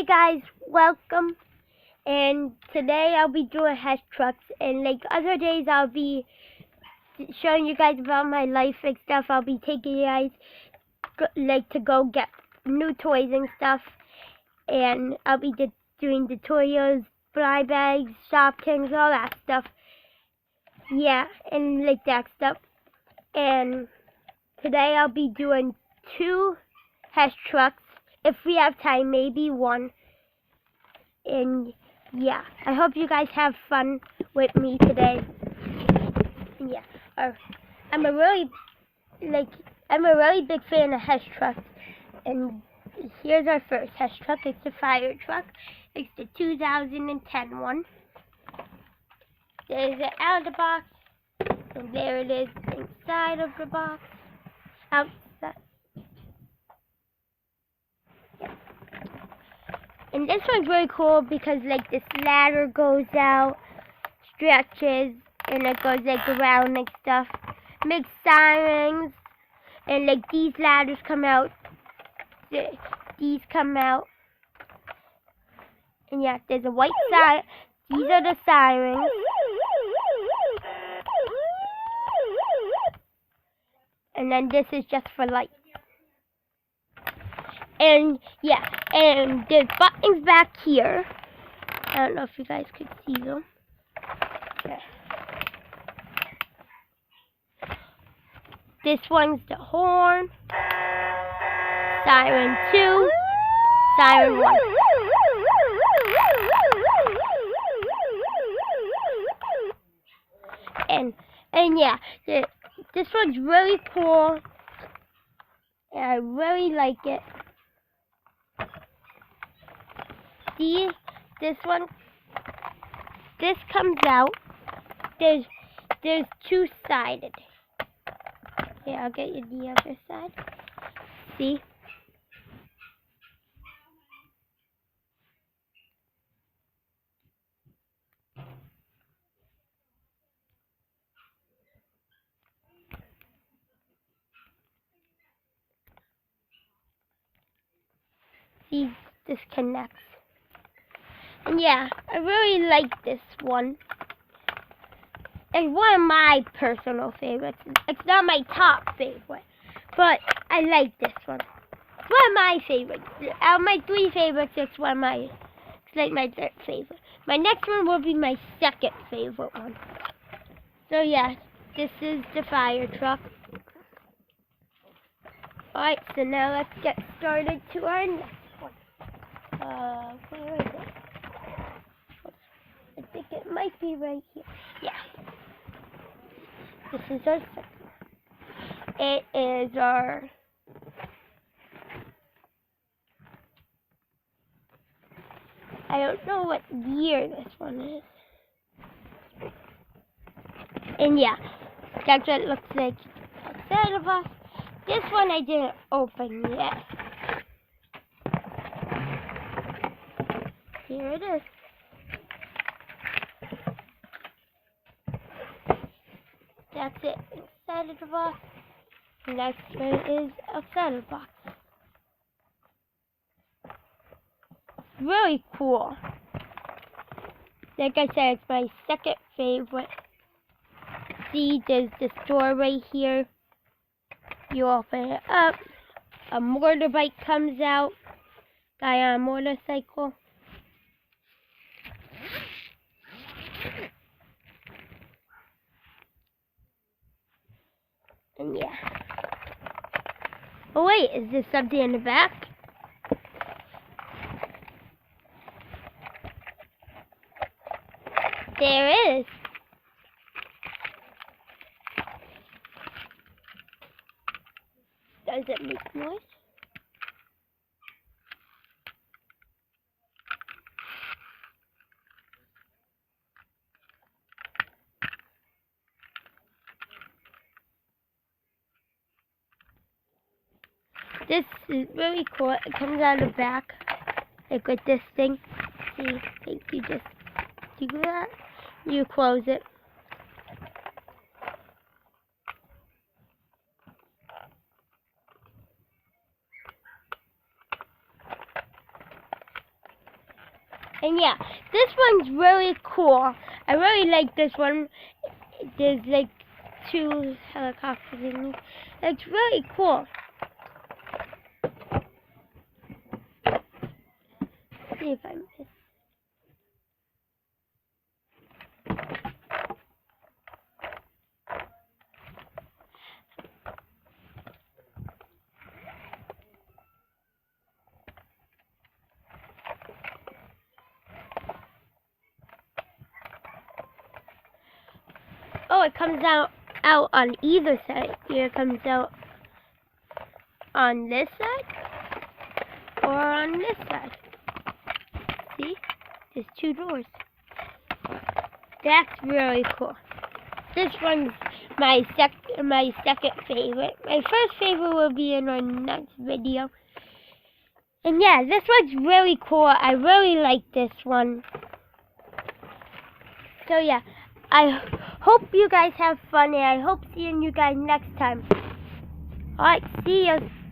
Hey guys, welcome. And today I'll be doing Hess trucks, and like other days I'll be showing you guys about my life and stuff. I'll be taking you guys to go get new toys and stuff, and I'll be doing tutorials, fly bags, shop things, all that stuff. Yeah, and like that stuff. And today I'll be doing 2 Hess trucks. If we have time, maybe 1. And yeah, I hope you guys have fun with me today. And yeah, I'm a really big fan of Hess trucks. And here's our first Hess truck. It's a fire truck. It's the 2010 one. There's it out of the box, and there it is inside of the box. Outside. Yeah. And this one's really cool because like this ladder goes out, stretches, and it goes like around like stuff. Makes sirens, and like these ladders come out. These come out. And yeah, there's a white siren. These are the sirens. And then this is just for light. And yeah, and there's buttons back here. I don't know if you guys could see them. Okay. This one's the horn. Siren 2. Siren 1. And yeah, this one's really cool. And I really like it. See, this comes out. There's 2-sided. Okay, I'll get you the other side. See? See, this connects. And yeah, I really like this one. It's one of my personal favorites. It's not my top favorite, but I like this one. It's one of my favorites. Out of my 3 favorites, it's like my 3rd favorite. My next one will be my 2nd favorite one. So yeah, this is the fire truck. Alright, so now let's get started to our next one. Where is it? I think it might be right here. Yeah. This is our 2nd. It is our... I don't know what year this one is. And yeah, that's what it looks like outside of us. This one I didn't open yet. Here it is. That's it inside of the box. And that's what it is outside of the box. Really cool. Like I said, it's my 2nd favorite. See, there's this door right here. You open it up. A motorbike comes out. Guy on a motorcycle. And yeah. Oh wait, is there something in the back? There is. Does it make noise? This is really cool. It comes out of the back, like with this thing. See, like you just do that. You close it. And yeah, this one's really cool. I really like this one. There's like 2 helicopters in it. It's really cool. See if I miss. Oh, it comes out on either side. Here it comes out on this side or on this side. See? There's 2 doors. That's really cool. This one's my second favorite. My first favorite will be in our next video. And yeah, this one's really cool. I really like this one. So yeah, I hope you guys have fun, and I hope seeing you guys next time. Alright, see you.